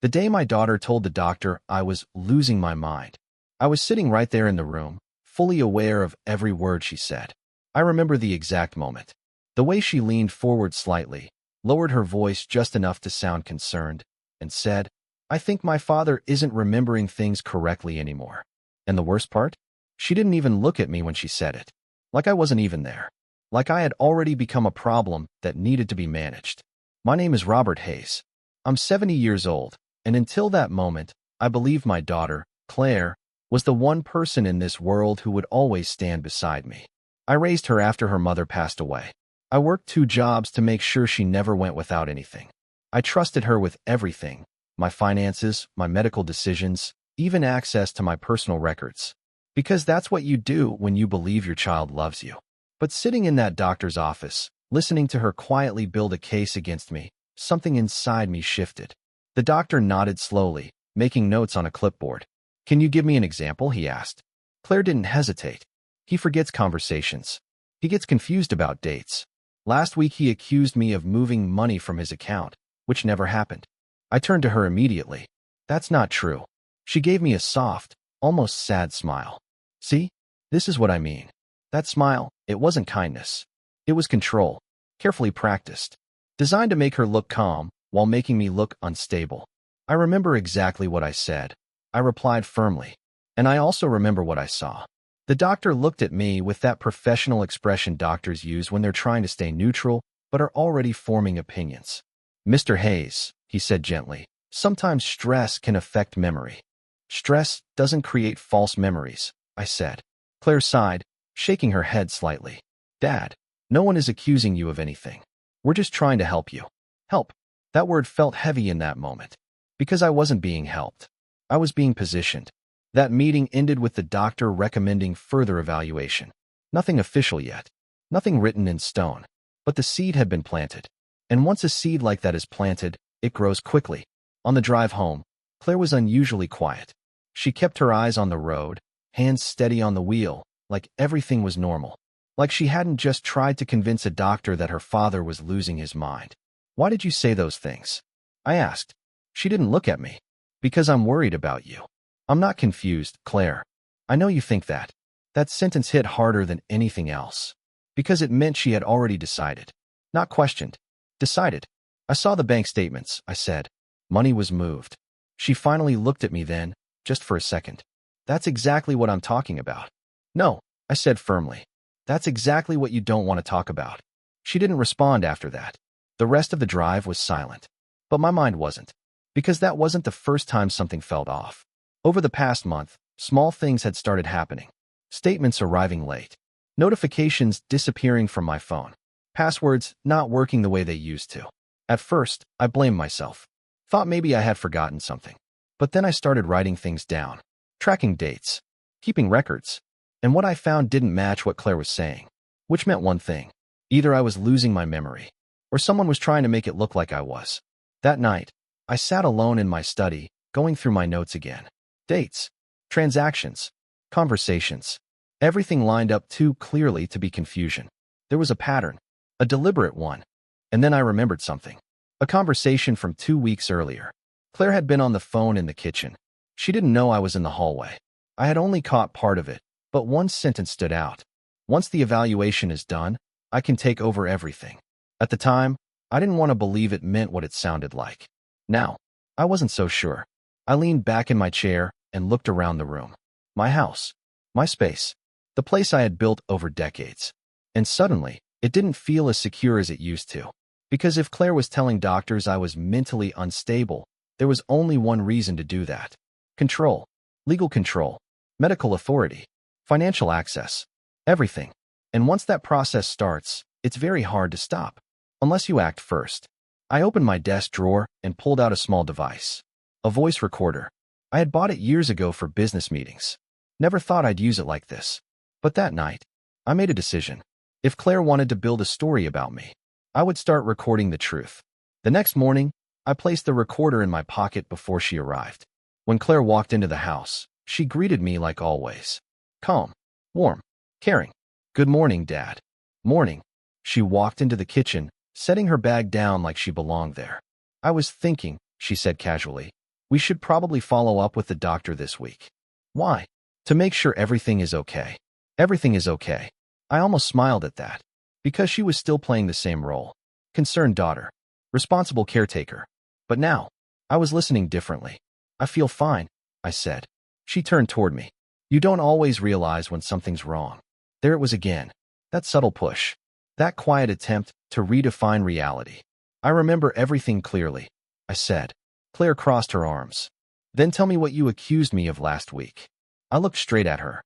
The day my daughter told the doctor I was losing my mind. I was sitting right there in the room, fully aware of every word she said. I remember the exact moment. The way she leaned forward slightly, lowered her voice just enough to sound concerned, and said, "I think my father isn't remembering things correctly anymore." And the worst part? She didn't even look at me when she said it. Like I wasn't even there. Like I had already become a problem that needed to be managed. My name is Robert Hayes. I'm 70 years old, and until that moment, I believed my daughter, Claire, was the one person in this world who would always stand beside me. I raised her after her mother passed away. I worked 2 jobs to make sure she never went without anything. I trusted her with everything, my finances, my medical decisions, even access to my personal records. Because that's what you do when you believe your child loves you. But sitting in that doctor's office, listening to her quietly build a case against me, something inside me shifted. The doctor nodded slowly, making notes on a clipboard. "Can you give me an example?" he asked. Claire didn't hesitate. "He forgets conversations. He gets confused about dates. Last week he accused me of moving money from his account, which never happened." I turned to her immediately. "That's not true." She gave me a soft, almost sad smile. "See? This is what I mean." That smile, it wasn't kindness. It was control, carefully practiced, designed to make her look calm while making me look unstable. I remember exactly what I said. I replied firmly. And I also remember what I saw. The doctor looked at me with that professional expression doctors use when they're trying to stay neutral but are already forming opinions. "Mr. Hayes," he said gently, "sometimes stress can affect memory." "Stress doesn't create false memories," I said. Claire sighed, shaking her head slightly. "Dad, no one is accusing you of anything. We're just trying to help you." Help. That word felt heavy in that moment. Because I wasn't being helped. I was being positioned. That meeting ended with the doctor recommending further evaluation. Nothing official yet. Nothing written in stone. But the seed had been planted. And once a seed like that is planted, it grows quickly. On the drive home, Claire was unusually quiet. She kept her eyes on the road, hands steady on the wheel, like everything was normal. Like she hadn't just tried to convince a doctor that her father was losing his mind. "Why did you say those things?" I asked. She didn't look at me. "Because I'm worried about you." "I'm not confused, Claire. I know you think that." That sentence hit harder than anything else. Because it meant she had already decided. Not questioned. Decided. "I saw the bank statements," I said. "Money was moved." She finally looked at me then, just for a second. "That's exactly what I'm talking about." "No," I said firmly. "That's exactly what you don't want to talk about." She didn't respond after that. The rest of the drive was silent. But my mind wasn't. Because that wasn't the first time something felt off. Over the past month, small things had started happening. Statements arriving late. Notifications disappearing from my phone. Passwords not working the way they used to. At first, I blamed myself. Thought maybe I had forgotten something. But then I started writing things down. Tracking dates. Keeping records. And what I found didn't match what Claire was saying. Which meant one thing. Either I was losing my memory, or someone was trying to make it look like I was. That night, I sat alone in my study, going through my notes again. Dates. Transactions. Conversations. Everything lined up too clearly to be confusion. There was a pattern. A deliberate one. And then I remembered something. A conversation from 2 weeks earlier. Claire had been on the phone in the kitchen. She didn't know I was in the hallway. I had only caught part of it, but one sentence stood out. "Once the evaluation is done, I can take over everything." At the time, I didn't want to believe it meant what it sounded like. Now, I wasn't so sure. I leaned back in my chair and looked around the room. My house. My space. The place I had built over decades. And suddenly, it didn't feel as secure as it used to. Because if Claire was telling doctors I was mentally unstable, there was only one reason to do that. Control. Legal control. Medical authority. Financial access. Everything. And once that process starts, it's very hard to stop. Unless you act first. I opened my desk drawer and pulled out a small device. A voice recorder. I had bought it years ago for business meetings. Never thought I'd use it like this. But that night, I made a decision. If Claire wanted to build a story about me, I would start recording the truth. The next morning, I placed the recorder in my pocket before she arrived. When Claire walked into the house, she greeted me like always. Calm, warm, caring. "Good morning, Dad." "Morning." She walked into the kitchen, setting her bag down like she belonged there. "I was thinking," she said casually, We should probably follow up with the doctor this week. Why? To make sure everything is okay. Everything is okay. I almost smiled at that. Because she was still playing the same role. Concerned daughter. Responsible caretaker. But now, I was listening differently. I feel fine, I said. She turned toward me. You don't always realize when something's wrong. There it was again. That subtle push. That quiet attempt to redefine reality. I remember everything clearly, I said. Claire crossed her arms. Then tell me what you accused me of last week. I looked straight at her.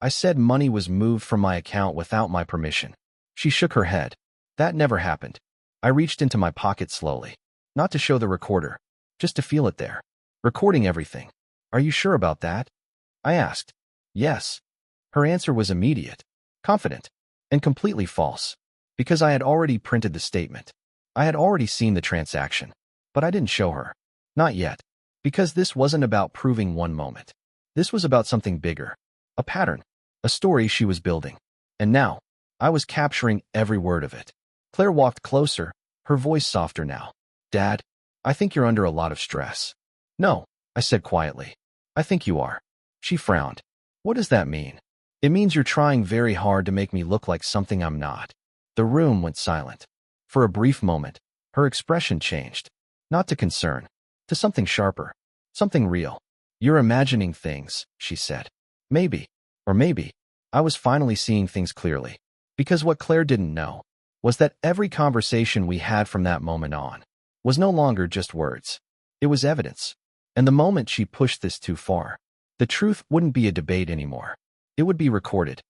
I said money was moved from my account without my permission. She shook her head. That never happened. I reached into my pocket slowly. Not to show the recorder, just to feel it there. Recording everything. Are you sure about that? I asked. Yes. Her answer was immediate, confident, and completely false. Because I had already printed the statement. I had already seen the transaction. But I didn't show her. Not yet. Because this wasn't about proving one moment. This was about something bigger. A pattern. A story she was building. And now, I was capturing every word of it. Claire walked closer, her voice softer now. Dad, I think you're under a lot of stress. No, I said quietly. I think you are. She frowned. What does that mean? It means you're trying very hard to make me look like something I'm not. The room went silent. For a brief moment, her expression changed. Not to concern. To something sharper. Something real. You're imagining things, she said. Maybe. Or maybe. I was finally seeing things clearly. Because what Claire didn't know was that every conversation we had from that moment on was no longer just words. It was evidence. And the moment she pushed this too far, the truth wouldn't be a debate anymore. It would be recorded.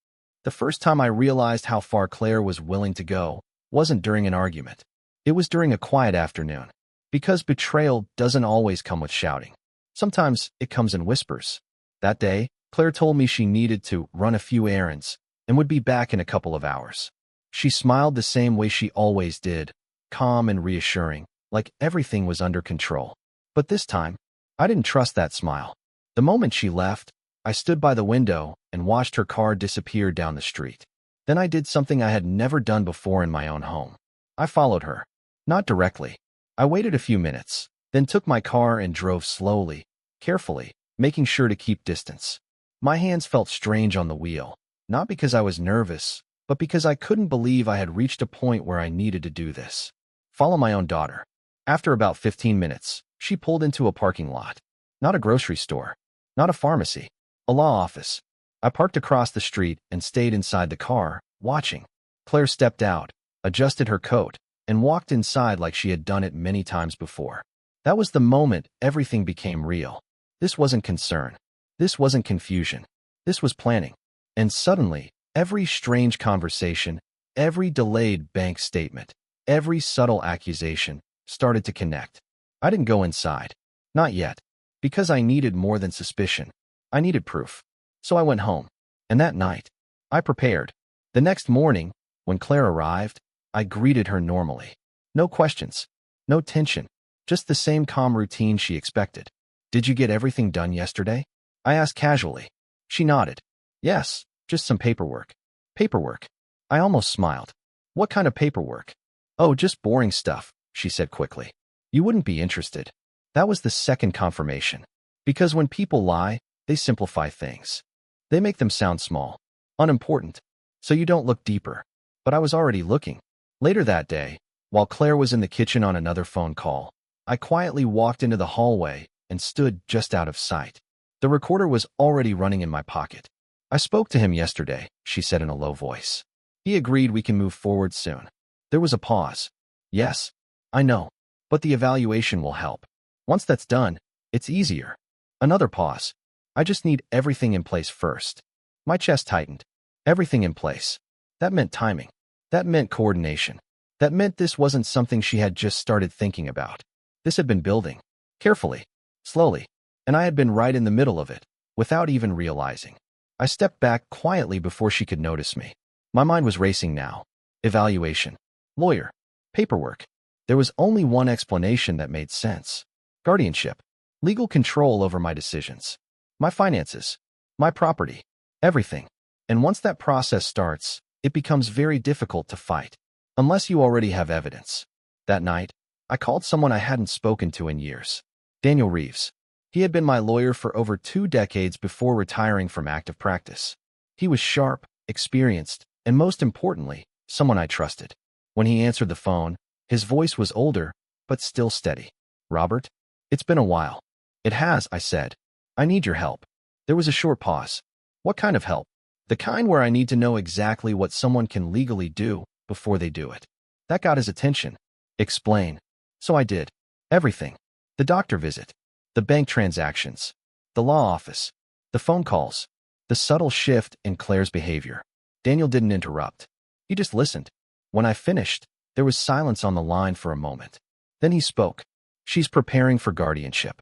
The first time I realized how far Claire was willing to go wasn't during an argument. It was during a quiet afternoon. Because betrayal doesn't always come with shouting. Sometimes it comes in whispers. That day, Claire told me she needed to run a few errands and would be back in a couple of hours. She smiled the same way she always did, calm and reassuring, like everything was under control. But this time, I didn't trust that smile. The moment she left, I stood by the window and watched her car disappear down the street. Then I did something I had never done before in my own home. I followed her. Not directly. I waited a few minutes, then took my car and drove slowly, carefully, making sure to keep distance. My hands felt strange on the wheel, not because I was nervous, but because I couldn't believe I had reached a point where I needed to do this. Follow my own daughter. After about 15 minutes, she pulled into a parking lot. Not a grocery store. Not a pharmacy. A law office. I parked across the street and stayed inside the car, watching. Claire stepped out, adjusted her coat, and walked inside like she had done it many times before. That was the moment everything became real. This wasn't concern. This wasn't confusion. This was planning. And suddenly, every strange conversation, every delayed bank statement, every subtle accusation started to connect. I didn't go inside. Not yet. Because I needed more than suspicion. I needed proof. So I went home. And that night, I prepared. The next morning, when Claire arrived, I greeted her normally. No questions. No tension. Just the same calm routine she expected. Did you get everything done yesterday? I asked casually. She nodded. Yes, just some paperwork. Paperwork. I almost smiled. What kind of paperwork? Oh, just boring stuff, she said quickly. You wouldn't be interested. That was the second confirmation. Because when people lie, they simplify things. They make them sound small, unimportant, so you don't look deeper. But I was already looking. Later that day, while Claire was in the kitchen on another phone call, I quietly walked into the hallway and stood just out of sight. The recorder was already running in my pocket. I spoke to him yesterday, she said in a low voice. He agreed we can move forward soon. There was a pause. Yes, I know, but the evaluation will help. Once that's done, it's easier. Another pause. I just need everything in place first. My chest tightened. Everything in place. That meant timing. That meant coordination. That meant this wasn't something she had just started thinking about. This had been building. Carefully. Slowly. And I had been right in the middle of it, without even realizing. I stepped back quietly before she could notice me. My mind was racing now. Evaluation. Lawyer. Paperwork. There was only one explanation that made sense. Guardianship. Legal control over my decisions. My finances. My property. Everything. And once that process starts, it becomes very difficult to fight. Unless you already have evidence. That night, I called someone I hadn't spoken to in years. Daniel Reeves. He had been my lawyer for over 2 decades before retiring from active practice. He was sharp, experienced, and most importantly, someone I trusted. When he answered the phone, his voice was older, but still steady. "Robert? It's been a while." "It has," I said. "I need your help." There was a short pause. "What kind of help?" "The kind where I need to know exactly what someone can legally do before they do it." That got his attention. "Explain." So I did. Everything. The doctor visit. The bank transactions. The law office. The phone calls. The subtle shift in Claire's behavior. Daniel didn't interrupt. He just listened. When I finished, there was silence on the line for a moment. Then he spoke. "She's preparing for guardianship.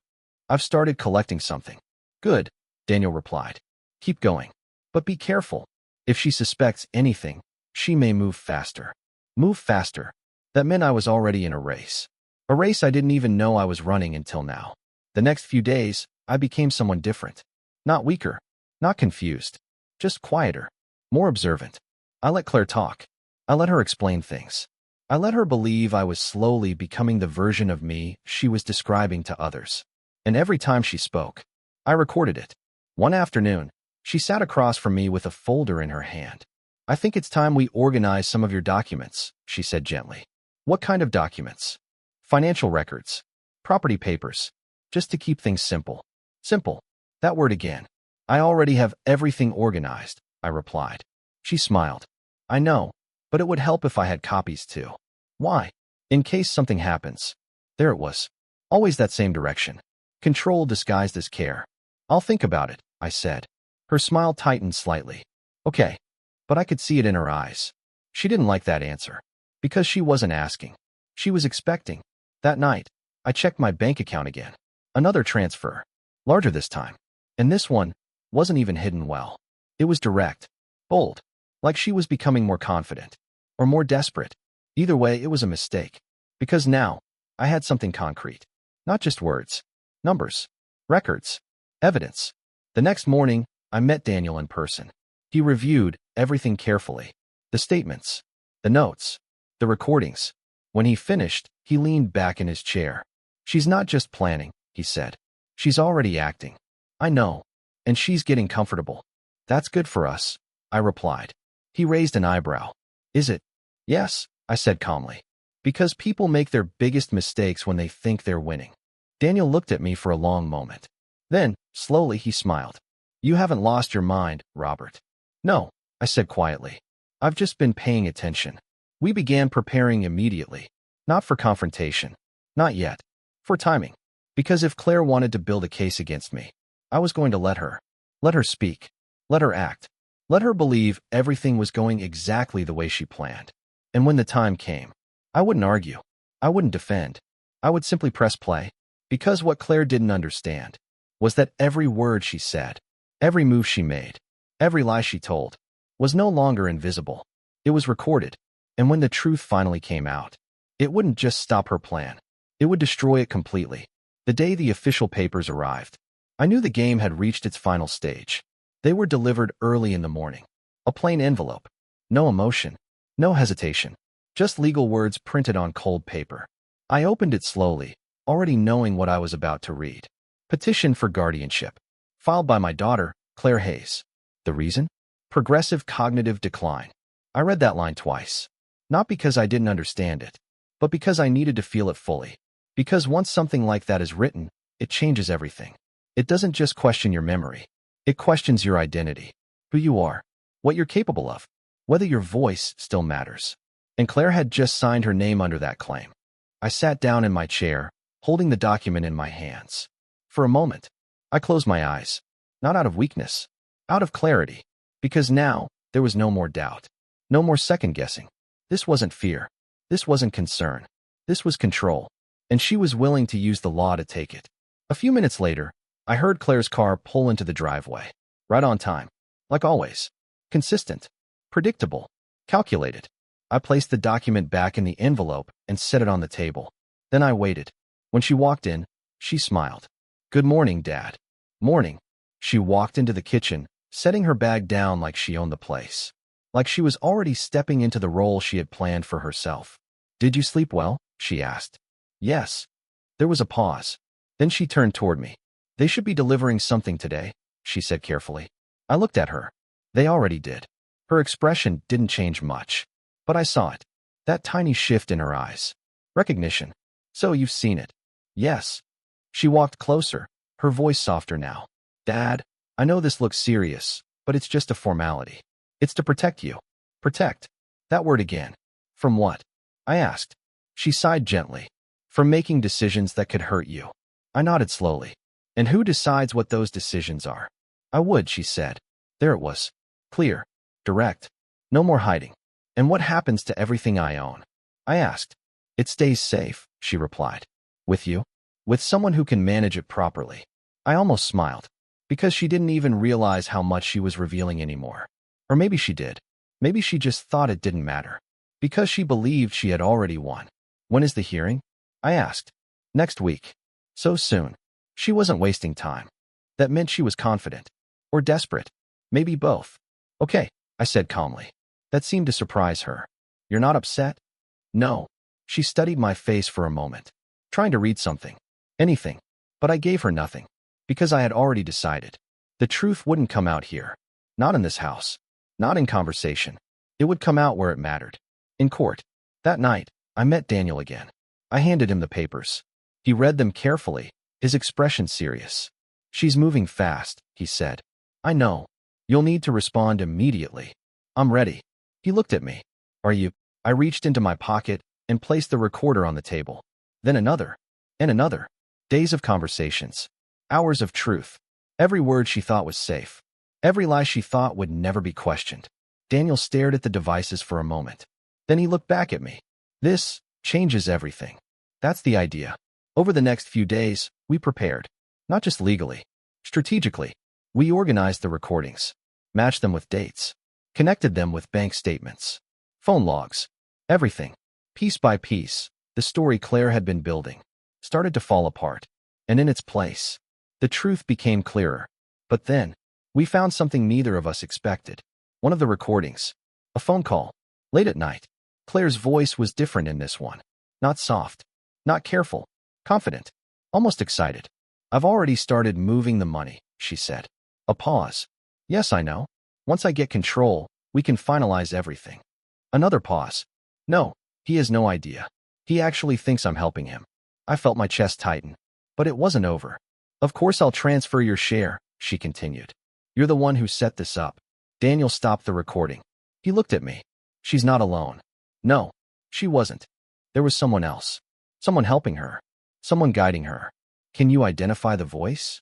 I've started collecting something." "Good," Daniel replied. "Keep going. But be careful. If she suspects anything, she may move faster." Move faster. That meant I was already in a race. A race I didn't even know I was running until now. The next few days, I became someone different. Not weaker. Not confused. Just quieter. More observant. I let Claire talk. I let her explain things. I let her believe I was slowly becoming the version of me she was describing to others. And every time she spoke, I recorded it. One afternoon, she sat across from me with a folder in her hand. "I think it's time we organize some of your documents," she said gently. "What kind of documents?" "Financial records. Property papers. Just to keep things simple." "Simple." That word again. "I already have everything organized," I replied. She smiled. "I know, but it would help if I had copies too." "Why?" "In case something happens." There it was. Always that same direction. Control disguised as care. "I'll think about it," I said. Her smile tightened slightly. "Okay." But I could see it in her eyes. She didn't like that answer. Because she wasn't asking. She was expecting. That night, I checked my bank account again. Another transfer. Larger this time. And this one wasn't even hidden well. It was direct. Bold. Like she was becoming more confident. Or more desperate. Either way, it was a mistake. Because now, I had something concrete. Not just words. Numbers. Records. Evidence. The next morning, I met Daniel in person. He reviewed everything carefully. The statements. The notes. The recordings. When he finished, he leaned back in his chair. "She's not just planning," he said. "She's already acting." "I know. And she's getting comfortable." "That's good for us," I replied. He raised an eyebrow. "Is it?" "Yes," I said calmly. "Because people make their biggest mistakes when they think they're winning." Daniel looked at me for a long moment. Then, slowly, he smiled. "You haven't lost your mind, Robert." "No," I said quietly. "I've just been paying attention." We began preparing immediately. Not for confrontation. Not yet. For timing. Because if Claire wanted to build a case against me, I was going to let her. Let her speak. Let her act. Let her believe everything was going exactly the way she planned. And when the time came, I wouldn't argue. I wouldn't defend. I would simply press play. Because what Claire didn't understand was that every word she said, every move she made, every lie she told, was no longer invisible. It was recorded. And when the truth finally came out, it wouldn't just stop her plan. It would destroy it completely. The day the official papers arrived, I knew the game had reached its final stage. They were delivered early in the morning. A plain envelope. No emotion. No hesitation. Just legal words printed on cold paper. I opened it slowly, already knowing what I was about to read. Petition for guardianship. Filed by my daughter, Claire Hayes. The reason? Progressive cognitive decline. I read that line twice. Not because I didn't understand it, but because I needed to feel it fully. Because once something like that is written, it changes everything. It doesn't just question your memory. It questions your identity, who you are, what you're capable of, whether your voice still matters. And Claire had just signed her name under that claim. I sat down in my chair, holding the document in my hands. For a moment, I closed my eyes, not out of weakness, out of clarity, because now there was no more doubt, no more second-guessing. This wasn't fear. This wasn't concern. This was control, and she was willing to use the law to take it. A few minutes later, I heard Claire's car pull into the driveway, right on time, like always. Consistent, predictable, calculated. I placed the document back in the envelope and set it on the table. Then I waited. When she walked in, she smiled. "Good morning, Dad." "Morning." She walked into the kitchen, setting her bag down like she owned the place. Like she was already stepping into the role she had planned for herself. "Did you sleep well?" she asked. "Yes." There was a pause. Then she turned toward me. They should be delivering something today, she said carefully. I looked at her. They already did. Her expression didn't change much, but I saw it. That tiny shift in her eyes. Recognition. So you've seen it. Yes. She walked closer, her voice softer now. Dad, I know this looks serious, but it's just a formality. It's to protect you. Protect. That word again. From what? I asked. She sighed gently. From making decisions that could hurt you. I nodded slowly. And who decides what those decisions are? I would, she said. There it was. Clear. Direct. No more hiding. And what happens to everything I own? I asked. It stays safe, she replied. With you? With someone who can manage it properly. I almost smiled. Because she didn't even realize how much she was revealing anymore. Or maybe she did. Maybe she just thought it didn't matter. Because she believed she had already won. When is the hearing? I asked. Next week. So soon. She wasn't wasting time. That meant she was confident. Or desperate. Maybe both. Okay, I said calmly. That seemed to surprise her. You're not upset? No. She studied my face for a moment. Trying to read something. Anything. But I gave her nothing. Because I had already decided. The truth wouldn't come out here. Not in this house. Not in conversation. It would come out where it mattered. In court. That night, I met Daniel again. I handed him the papers. He read them carefully, his expression serious. She's moving fast, he said. I know. You'll need to respond immediately. I'm ready. He looked at me. Are you? I reached into my pocket and placed the recorder on the table. Then another. And another. Days of conversations. Hours of truth. Every word she thought was safe. Every lie she thought would never be questioned. Daniel stared at the devices for a moment. Then he looked back at me. This changes everything. That's the idea. Over the next few days, we prepared. Not just legally. Strategically. We organized the recordings. Matched them with dates. Connected them with bank statements. Phone logs. Everything. Piece by piece, the story Claire had been building started to fall apart. And in its place, the truth became clearer. But then, we found something neither of us expected. One of the recordings. A phone call. Late at night. Claire's voice was different in this one. Not soft. Not careful. Confident. Almost excited. I've already started moving the money, she said. A pause. Yes, I know. Once I get control, we can finalize everything. Another pause. No, he has no idea. He actually thinks I'm helping him. I felt my chest tighten. But it wasn't over. Of course I'll transfer your share, she continued. You're the one who set this up. Daniel stopped the recording. He looked at me. She's not alone. No, she wasn't. There was someone else. Someone helping her. Someone guiding her. Can you identify the voice?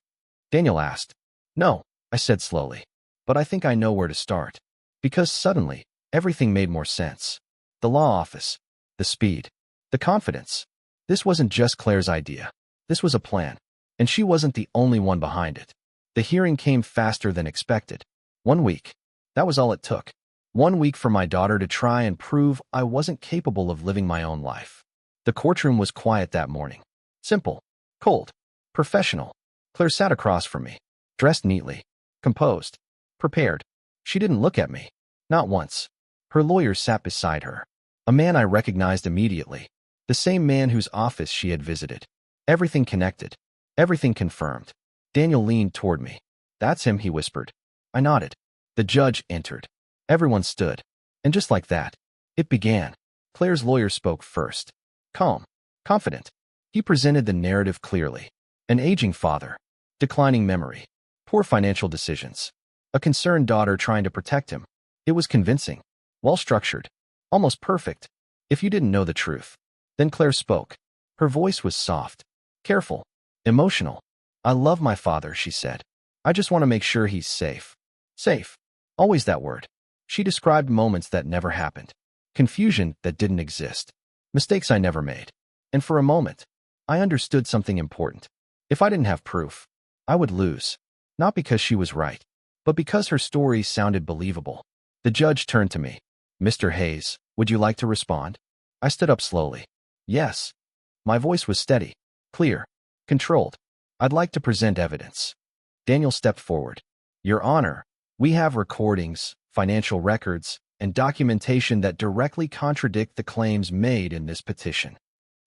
Daniel asked. No, I said slowly. But I think I know where to start. Because suddenly, everything made more sense. The law office. The speed. The confidence. This wasn't just Claire's idea. This was a plan. And she wasn't the only one behind it. The hearing came faster than expected. 1 week. That was all it took. 1 week for my daughter to try and prove I wasn't capable of living my own life. The courtroom was quiet that morning. Simple. Cold. Professional. Claire sat across from me. Dressed neatly. Composed. Prepared. She didn't look at me. Not once. Her lawyer sat beside her. A man I recognized immediately. The same man whose office she had visited. Everything connected. Everything confirmed. Daniel leaned toward me. That's him, he whispered. I nodded. The judge entered. Everyone stood. And just like that, it began. Claire's lawyer spoke first. Calm. Confident. He presented the narrative clearly. An aging father. Declining memory. Poor financial decisions. A concerned daughter trying to protect him. It was convincing. Well-structured. Almost perfect. If you didn't know the truth. Then Claire spoke. Her voice was soft. Careful. Emotional. I love my father, she said. I just want to make sure he's safe. Safe. Always that word. She described moments that never happened. Confusion that didn't exist. Mistakes I never made. And for a moment, I understood something important. If I didn't have proof, I would lose. Not because she was right, but because her story sounded believable. The judge turned to me. Mr. Hayes, would you like to respond? I stood up slowly. Yes. My voice was steady, clear, controlled. I'd like to present evidence. Daniel stepped forward. Your Honor, we have recordings, financial records, and documentation that directly contradict the claims made in this petition.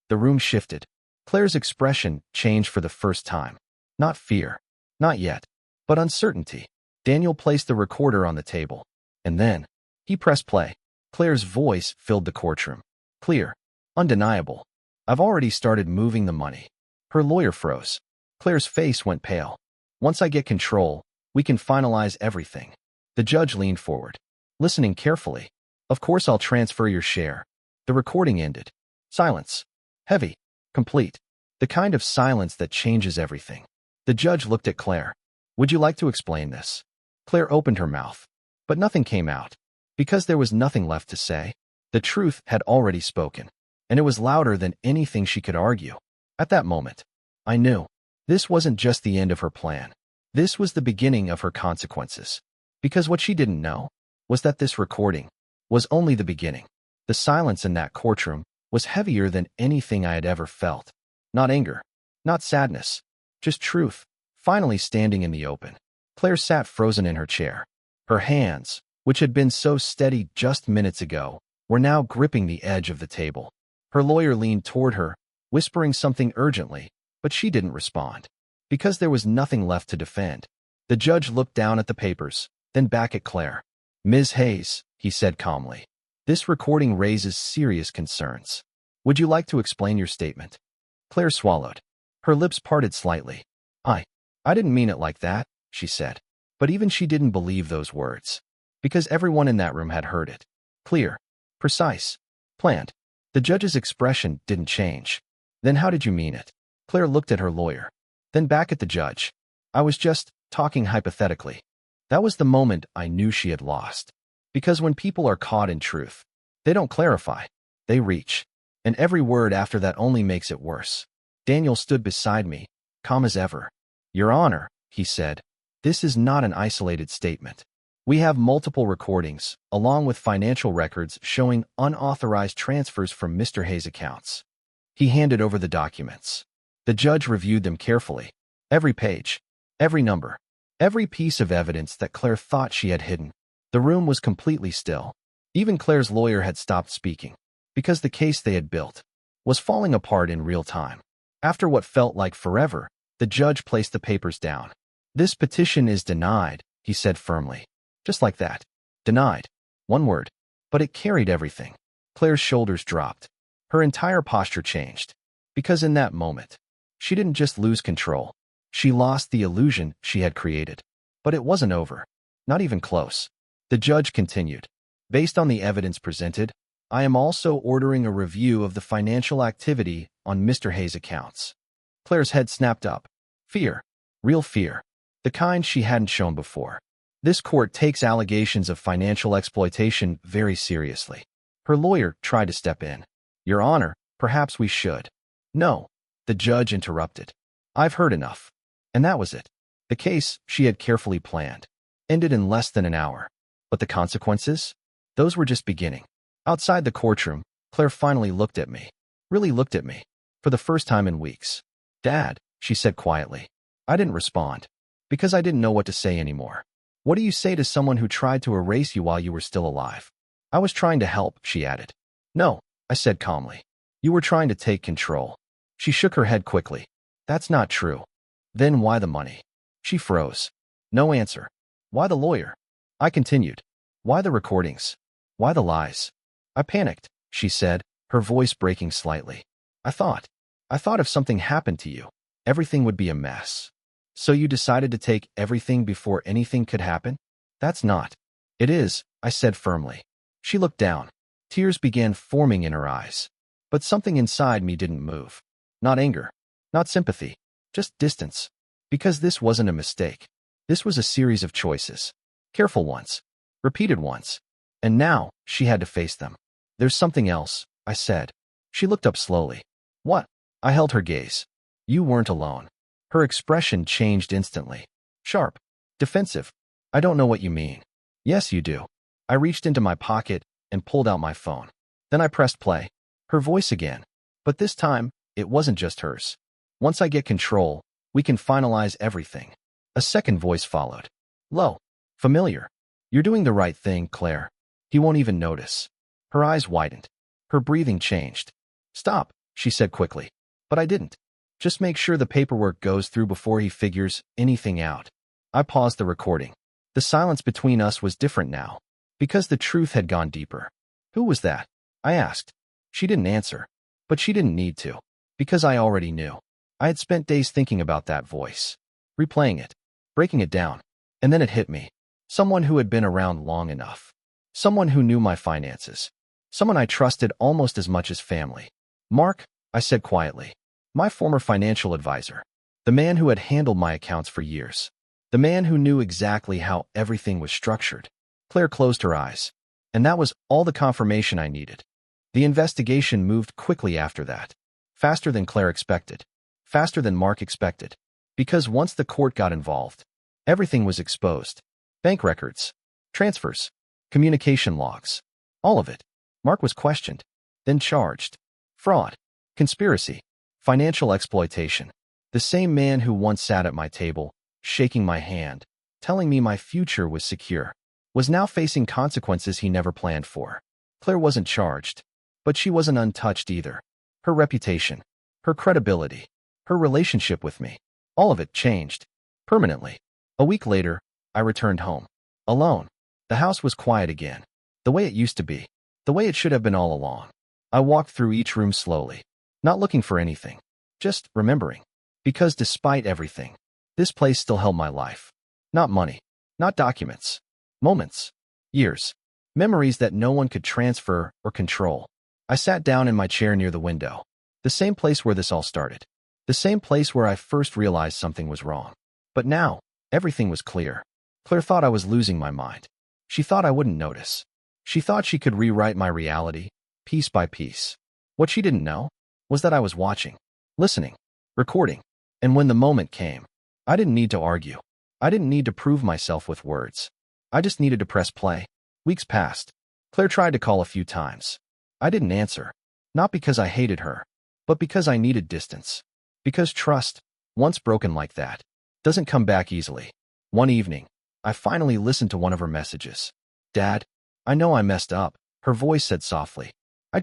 The room shifted. Claire's expression changed for the first time. Not fear, Not yet. But uncertainty. Daniel placed the recorder on the table. And then, he pressed play. Claire's voice filled the courtroom. Clear. Undeniable. I've already started moving the money. Her lawyer froze. Claire's face went pale. Once I get control, we can finalize everything. The judge leaned forward, listening carefully. Of course I'll transfer your share. The recording ended. Silence. Heavy. Complete. The kind of silence that changes everything. The judge looked at Claire. Would you like to explain this? Claire opened her mouth, but nothing came out. Because there was nothing left to say. The truth had already spoken, and it was louder than anything she could argue. At that moment, I knew. This wasn't just the end of her plan. This was the beginning of her consequences. Because what she didn't know was that this recording was only the beginning. The silence in that courtroom was heavier than anything I had ever felt. Not anger, not sadness, just truth, finally standing in the open. Claire sat frozen in her chair. Her hands, which had been so steady just minutes ago, were now gripping the edge of the table. Her lawyer leaned toward her, whispering something urgently, but she didn't respond. Because there was nothing left to defend. The judge looked down at the papers, then back at Claire. Ms. Hayes, he said calmly, this recording raises serious concerns. Would you like to explain your statement? Claire swallowed. Her lips parted slightly. I didn't mean it like that, she said. But even she didn't believe those words. Because everyone in that room had heard it. Clear. Precise. Planned. The judge's expression didn't change. Then how did you mean it? Claire looked at her lawyer. Then back at the judge. I was just talking hypothetically. That was the moment I knew she had lost. Because when people are caught in truth, they don't clarify. They reach. And every word after that only makes it worse. Daniel stood beside me, calm as ever. Your Honor, he said, this is not an isolated statement. We have multiple recordings, along with financial records showing unauthorized transfers from Mr. Hayes' accounts. He handed over the documents. The judge reviewed them carefully. Every page, every number, every piece of evidence that Claire thought she had hidden. The room was completely still. Even Claire's lawyer had stopped speaking, because the case they had built was falling apart in real time. After what felt like forever, the judge placed the papers down. This petition is denied, he said firmly. Just like that. Denied. One word. But it carried everything. Claire's shoulders dropped. Her entire posture changed. Because in that moment, she didn't just lose control. She lost the illusion she had created. But it wasn't over. Not even close. The judge continued. Based on the evidence presented, I am also ordering a review of the financial activity on Mr. Hayes' accounts. Claire's head snapped up. Fear. Real fear. The kind she hadn't shown before. This court takes allegations of financial exploitation very seriously. Her lawyer tried to step in. Your Honor, perhaps we should. No. The judge interrupted. I've heard enough. And that was it. The case she had carefully planned ended in less than an hour. But the consequences? Those were just beginning. Outside the courtroom, Claire finally looked at me. Really looked at me. For the first time in weeks. Dad, she said quietly. I didn't respond. Because I didn't know what to say anymore. What do you say to someone who tried to erase you while you were still alive? I was trying to help, she added. No, I said calmly. You were trying to take control. She shook her head quickly. That's not true. Then why the money? She froze. No answer. Why the lawyer? I continued. Why the recordings? Why the lies? I panicked, she said, her voice breaking slightly. I thought if something happened to you, everything would be a mess. So you decided to take everything before anything could happen? That's not. It is, I said firmly. She looked down. Tears began forming in her eyes. But something inside me didn't move. Not anger. Not sympathy. Just distance. Because this wasn't a mistake. This was a series of choices. Careful ones. Repeated ones. And now, she had to face them. There's something else, I said. She looked up slowly. What? I held her gaze. You weren't alone. Her expression changed instantly. Sharp. Defensive. I don't know what you mean. Yes, you do. I reached into my pocket and pulled out my phone. Then I pressed play. Her voice again. But this time, it wasn't just hers. Once I get control, we can finalize everything. A second voice followed. Low. Familiar. You're doing the right thing, Claire. He won't even notice. Her eyes widened. Her breathing changed. Stop, she said quickly. But I didn't. Just make sure the paperwork goes through before he figures anything out. I paused the recording. The silence between us was different now, because the truth had gone deeper. Who was that? I asked. She didn't answer, but she didn't need to, because I already knew. I had spent days thinking about that voice, replaying it, breaking it down, and then it hit me. Someone who had been around long enough. Someone who knew my finances. Someone I trusted almost as much as family. Mark, I said quietly. My former financial advisor. The man who had handled my accounts for years. The man who knew exactly how everything was structured. Claire closed her eyes. And that was all the confirmation I needed. The investigation moved quickly after that. Faster than Claire expected. Faster than Mark expected. Because once the court got involved, everything was exposed. Bank records, transfers, communication logs, all of it. Mark was questioned, then charged. Fraud, conspiracy, financial exploitation. The same man who once sat at my table, shaking my hand, telling me my future was secure, was now facing consequences he never planned for. Claire wasn't charged, but she wasn't untouched either. Her reputation, her credibility, her relationship with me, all of it changed. Permanently. A week later, I returned home. Alone. The house was quiet again. The way it used to be. The way it should have been all along. I walked through each room slowly, not looking for anything, just remembering. Because despite everything, this place still held my life. Not money, not documents, moments, years, memories that no one could transfer or control. I sat down in my chair near the window, the same place where this all started, the same place where I first realized something was wrong. But now, everything was clear. Claire thought I was losing my mind. She thought I wouldn't notice. She thought she could rewrite my reality, piece by piece. What she didn't know was that I was watching, listening, recording. And when the moment came, I didn't need to argue. I didn't need to prove myself with words. I just needed to press play. Weeks passed. Claire tried to call a few times. I didn't answer. Not because I hated her, but because I needed distance. Because trust, once broken like that, doesn't come back easily. One evening, I finally listened to one of her messages. Dad, I know I messed up, her voice said softly. I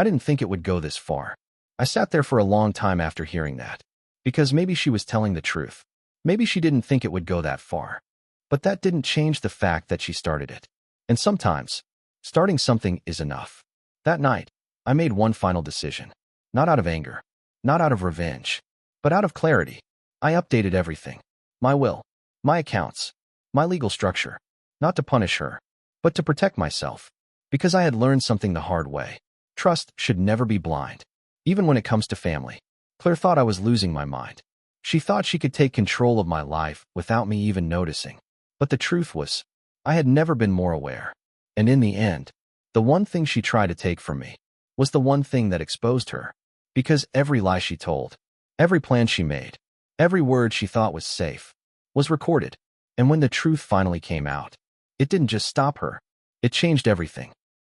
didn't think it would go this far. I sat there for a long time after hearing that. Because maybe she was telling the truth. Maybe she didn't think it would go that far. But that didn't change the fact that she started it. And sometimes, starting something is enough. That night, I made one final decision. Not out of anger, not out of revenge, but out of clarity. I updated everything. My will, my accounts, my legal structure. Not to punish her, but to protect myself. Because I had learned something the hard way. Trust should never be blind. Even when it comes to family. Claire thought I was losing my mind. She thought she could take control of my life without me even noticing. But the truth was, I had never been more aware. And in the end, the one thing she tried to take from me was the one thing that exposed her. Because every lie she told, every plan she made, every word she thought was safe, was recorded. And when the truth finally came out, it didn't just stop her. It changed everything.